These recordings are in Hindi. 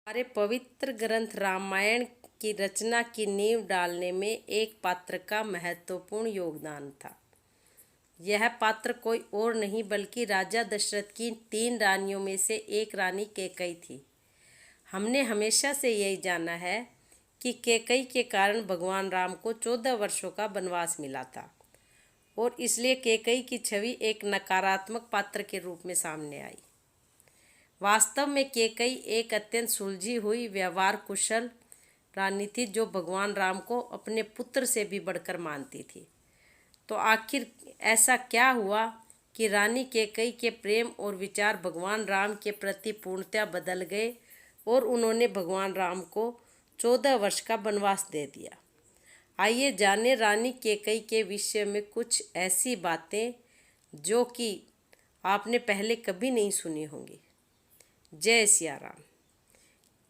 हमारे पवित्र ग्रंथ रामायण की रचना की नींव डालने में एक पात्र का महत्वपूर्ण योगदान था। यह पात्र कोई और नहीं बल्कि राजा दशरथ की 3 रानियों में से एक रानी कैकई थी। हमने हमेशा से यही जाना है कि कैकई के कारण भगवान राम को 14 वर्षों का वनवास मिला था और इसलिए कैकई की छवि एक नकारात्मक पात्र के रूप में सामने आई। वास्तव में कैकई एक अत्यंत सुलझी हुई व्यवहार कुशल रानी थी जो भगवान राम को अपने पुत्र से भी बढ़कर मानती थी। तो आखिर ऐसा क्या हुआ कि रानी कैकई के प्रेम और विचार भगवान राम के प्रति पूर्णतः बदल गए और उन्होंने भगवान राम को 14 वर्ष का वनवास दे दिया। आइए जानें रानी कैकई के विषय में कुछ ऐसी बातें जो कि आपने पहले कभी नहीं सुनी होंगी। जय सिया राम।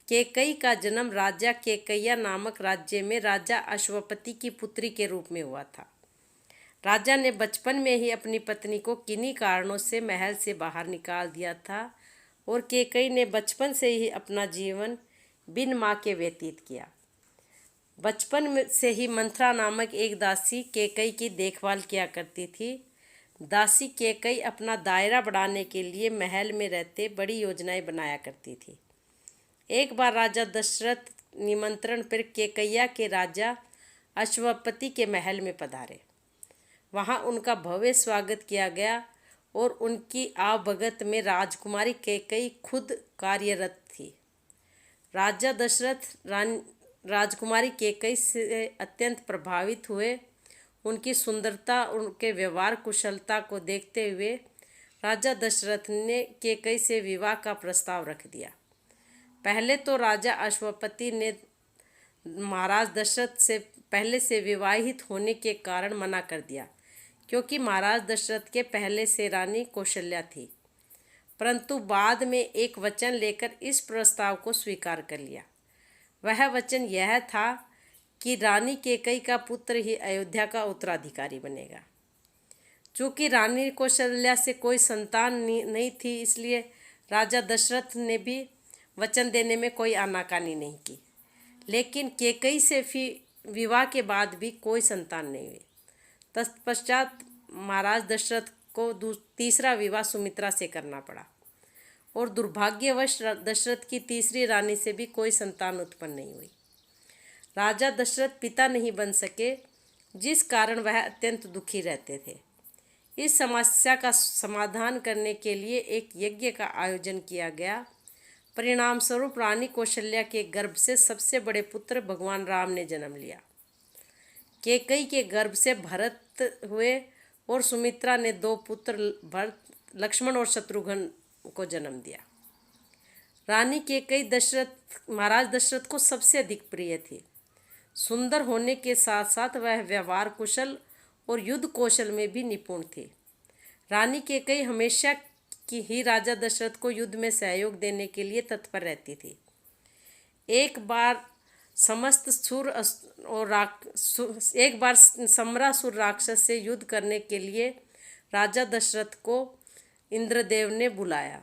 कैकई का जन्म राजा कैकैया नामक राज्य में राजा अश्वपति की पुत्री के रूप में हुआ था। राजा ने बचपन में ही अपनी पत्नी को किन्हीं कारणों से महल से बाहर निकाल दिया था और कैकई ने बचपन से ही अपना जीवन बिन माँ के व्यतीत किया। बचपन में से ही मंथरा नामक एक दासी कैकई की देखभाल किया करती थी। दासी कैकई अपना दायरा बढ़ाने के लिए महल में रहते बड़ी योजनाएं बनाया करती थी। एक बार राजा दशरथ निमंत्रण पर कैकैया के राजा अश्वपति के महल में पधारे। वहां उनका भव्य स्वागत किया गया और उनकी आवभगत में राजकुमारी कैकई खुद कार्यरत थी। राजा दशरथ राजकुमारी कैकई से अत्यंत प्रभावित हुए। उनकी सुंदरता, उनके व्यवहार कुशलता को देखते हुए राजा दशरथ ने कैकई से विवाह का प्रस्ताव रख दिया। पहले तो राजा अश्वपति ने महाराज दशरथ से पहले से विवाहित होने के कारण मना कर दिया, क्योंकि महाराज दशरथ के पहले से रानी कौशल्या थी। परंतु बाद में एक वचन लेकर इस प्रस्ताव को स्वीकार कर लिया। वह वचन यह था कि रानी कैकई का पुत्र ही अयोध्या का उत्तराधिकारी बनेगा। चूँकि रानी कौशल्या से कोई संतान नहीं थी, इसलिए राजा दशरथ ने भी वचन देने में कोई आनाकानी नहीं की। लेकिन कैकई से विवाह के बाद भी कोई संतान नहीं हुई। तत्पश्चात महाराज दशरथ को तीसरा विवाह सुमित्रा से करना पड़ा और दुर्भाग्यवश दशरथ की तीसरी रानी से भी कोई संतान उत्पन्न नहीं हुई। राजा दशरथ पिता नहीं बन सके, जिस कारण वह अत्यंत दुखी रहते थे। इस समस्या का समाधान करने के लिए एक यज्ञ का आयोजन किया गया। परिणाम स्वरूप रानी कौशल्या के गर्भ से सबसे बड़े पुत्र भगवान राम ने जन्म लिया। कैकई के गर्भ से भरत हुए और सुमित्रा ने 2 पुत्र भरत, लक्ष्मण और शत्रुघ्न को जन्म दिया। रानी कैकई महाराज दशरथ को सबसे अधिक प्रिय थी। सुंदर होने के साथ साथ वह व्यवहार कुशल और युद्ध कौशल में भी निपुण थी। रानी कैकई हमेशा की ही राजा दशरथ को युद्ध में सहयोग देने के लिए तत्पर रहती थी। एक बार समरासुर राक्षस से युद्ध करने के लिए राजा दशरथ को इंद्रदेव ने बुलाया।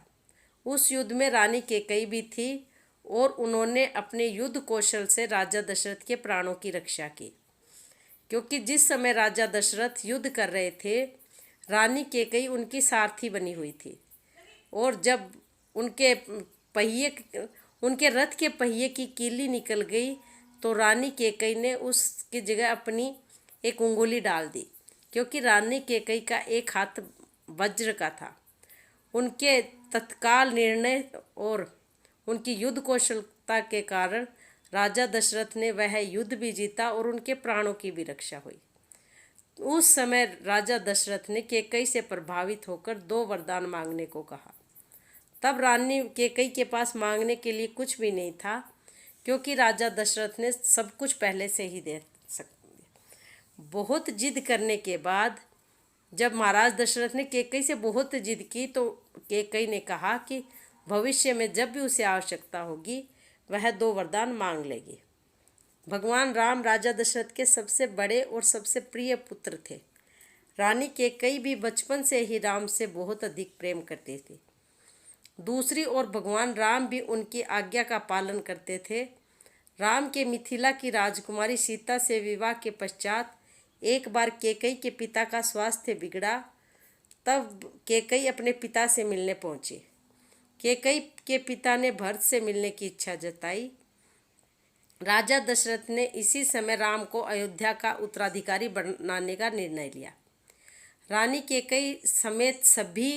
उस युद्ध में रानी कैकई भी थी और उन्होंने अपने युद्ध कौशल से राजा दशरथ के प्राणों की रक्षा की। क्योंकि जिस समय राजा दशरथ युद्ध कर रहे थे, रानी कैकई उनकी सारथी बनी हुई थी और जब उनके रथ के पहिए की कीली निकल गई तो रानी कैकई ने उसकी जगह अपनी एक उंगली डाल दी। क्योंकि रानी कैकई का एक हाथ वज्र का था। उनके तत्काल निर्णय और उनकी युद्ध कौशलता के कारण राजा दशरथ ने वह युद्ध भी जीता और उनके प्राणों की भी रक्षा हुई। उस समय राजा दशरथ ने कैकई से प्रभावित होकर 2 वरदान मांगने को कहा। तब रानी कैकई के पास मांगने के लिए कुछ भी नहीं था, क्योंकि राजा दशरथ ने सब कुछ पहले से ही दे सकते। बहुत जिद करने के बाद जब महाराज दशरथ ने कैकई से बहुत जिद की तो कैकई ने कहा कि भविष्य में जब भी उसे आवश्यकता होगी वह 2 वरदान मांग लेगी। भगवान राम राजा दशरथ के सबसे बड़े और सबसे प्रिय पुत्र थे। रानी कैकई भी बचपन से ही राम से बहुत अधिक प्रेम करती थी। दूसरी ओर भगवान राम भी उनकी आज्ञा का पालन करते थे। राम के मिथिला की राजकुमारी सीता से विवाह के पश्चात एक बार कैकेयी के पिता का स्वास्थ्य बिगड़ा। तब कैकेयी अपने पिता से मिलने पहुंची। कैकेयी के पिता ने भरत से मिलने की इच्छा जताई। राजा दशरथ ने इसी समय राम को अयोध्या का उत्तराधिकारी बनाने का निर्णय लिया। रानी कैकेयी समेत सभी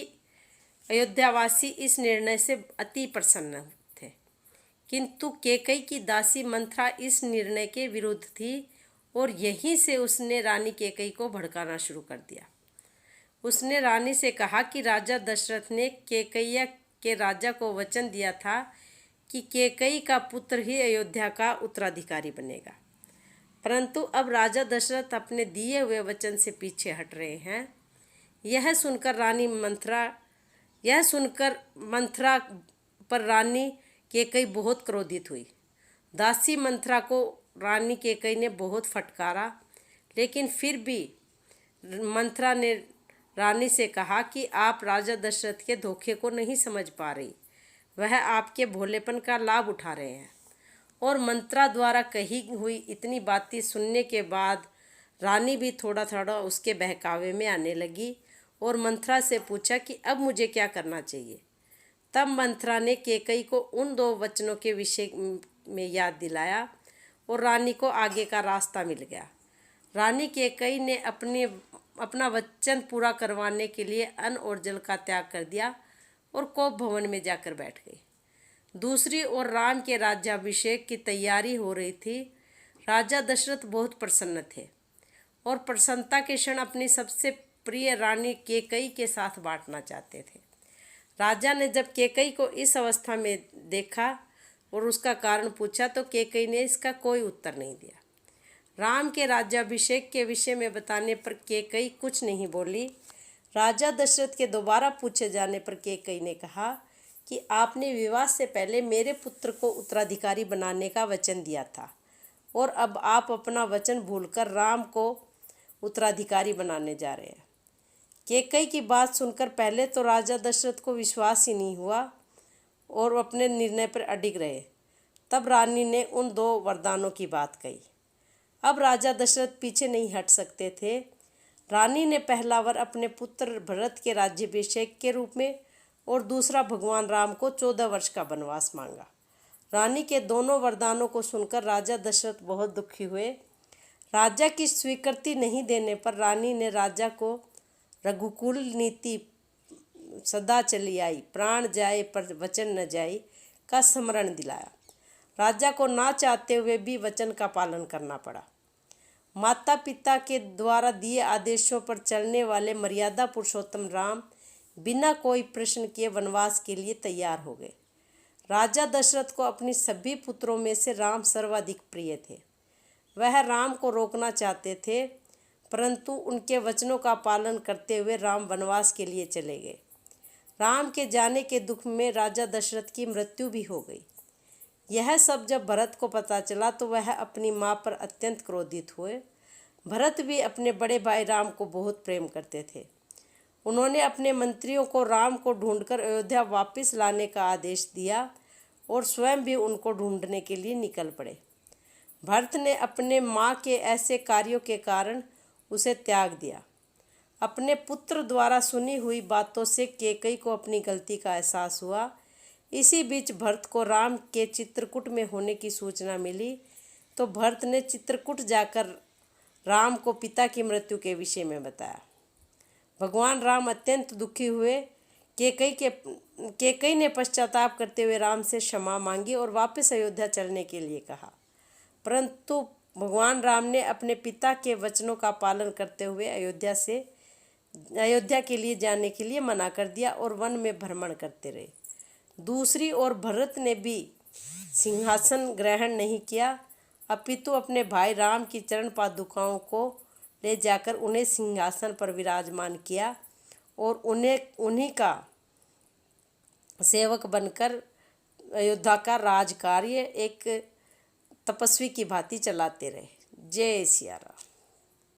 अयोध्यावासी इस निर्णय से अति प्रसन्न थे, किंतु कैकेयी की दासी मंथरा इस निर्णय के विरुद्ध थी और यहीं से उसने रानी कैकेयी को भड़काना शुरू कर दिया। उसने रानी से कहा कि राजा दशरथ ने कैकेयी के राजा को वचन दिया था कि कैकेयी का पुत्र ही अयोध्या का उत्तराधिकारी बनेगा, परंतु अब राजा दशरथ अपने दिए हुए वचन से पीछे हट रहे हैं। यह सुनकर मंथरा पर रानी कैकेयी बहुत क्रोधित हुई। दासी मंथरा को रानी कैकेयी ने बहुत फटकारा, लेकिन फिर भी मंथरा ने रानी से कहा कि आप राजा दशरथ के धोखे को नहीं समझ पा रही, वह आपके भोलेपन का लाभ उठा रहे हैं। और मंत्रा द्वारा कही हुई इतनी बातें सुनने के बाद रानी भी थोड़ा थोड़ा उसके बहकावे में आने लगी और मंत्रा से पूछा कि अब मुझे क्या करना चाहिए। तब मंत्रा ने कैकेयी को उन 2 वचनों के विषय में याद दिलाया और रानी को आगे का रास्ता मिल गया। रानी कैकेयी ने अपना वचन पूरा करवाने के लिए अन्न और जल का त्याग कर दिया और कोप भवन में जाकर बैठ गई। दूसरी ओर राम के राज्याभिषेक की तैयारी हो रही थी। राजा दशरथ बहुत प्रसन्न थे और प्रसन्नता के क्षण अपनी सबसे प्रिय रानी कैकेयी के साथ बांटना चाहते थे। राजा ने जब कैकेयी को इस अवस्था में देखा और उसका कारण पूछा तो कैकेयी ने इसका कोई उत्तर नहीं दिया। राम के राज्याभिषेक के विषय में बताने पर कैकेयी कुछ नहीं बोली। राजा दशरथ के दोबारा पूछे जाने पर कैकेयी ने कहा कि आपने विवाह से पहले मेरे पुत्र को उत्तराधिकारी बनाने का वचन दिया था और अब आप अपना वचन भूलकर राम को उत्तराधिकारी बनाने जा रहे हैं। कैकेयी की बात सुनकर पहले तो राजा दशरथ को विश्वास ही नहीं हुआ और अपने निर्णय पर अडिग रहे। तब रानी ने उन 2 वरदानों की बात कही। अब राजा दशरथ पीछे नहीं हट सकते थे। रानी ने पहला वर अपने पुत्र भरत के राज्याभिषेक के रूप में और दूसरा भगवान राम को 14 वर्ष का वनवास मांगा। रानी के दोनों वरदानों को सुनकर राजा दशरथ बहुत दुखी हुए। राजा की स्वीकृति नहीं देने पर रानी ने राजा को रघुकुल नीति सदा चली आई, प्राण जाए पर वचन न जाए का स्मरण दिलाया। राजा को ना चाहते हुए भी वचन का पालन करना पड़ा। माता पिता के द्वारा दिए आदेशों पर चलने वाले मर्यादा पुरुषोत्तम राम बिना कोई प्रश्न किए वनवास के लिए तैयार हो गए। राजा दशरथ को अपनी सभी पुत्रों में से राम सर्वाधिक प्रिय थे। वह राम को रोकना चाहते थे, परंतु उनके वचनों का पालन करते हुए राम वनवास के लिए चले गए। राम के जाने के दुख में राजा दशरथ की मृत्यु भी हो गई। यह सब जब भरत को पता चला तो वह अपनी मां पर अत्यंत क्रोधित हुए। भरत भी अपने बड़े भाई राम को बहुत प्रेम करते थे। उन्होंने अपने मंत्रियों को राम को ढूंढकर अयोध्या वापस लाने का आदेश दिया और स्वयं भी उनको ढूंढने के लिए निकल पड़े। भरत ने अपने मां के ऐसे कार्यों के कारण उसे त्याग दिया। अपने पुत्र द्वारा सुनी हुई बातों से कैकेयी को अपनी गलती का एहसास हुआ। इसी बीच भरत को राम के चित्रकूट में होने की सूचना मिली तो भरत ने चित्रकूट जाकर राम को पिता की मृत्यु के विषय में बताया। भगवान राम अत्यंत दुखी हुए। कैकेयी ने पश्चाताप करते हुए राम से क्षमा मांगी और वापस अयोध्या चलने के लिए कहा, परंतु भगवान राम ने अपने पिता के वचनों का पालन करते हुए अयोध्या के लिए जाने के लिए मना कर दिया और वन में भ्रमण करते रहे। दूसरी ओर भरत ने भी सिंहासन ग्रहण नहीं किया, अपितु अपने भाई राम की चरण पादुकाओं को ले जाकर उन्हें सिंहासन पर विराजमान किया और उन्हीं का सेवक बनकर अयोध्या का राज कार्य एक तपस्वी की भांति चलाते रहे। जय सिया राम।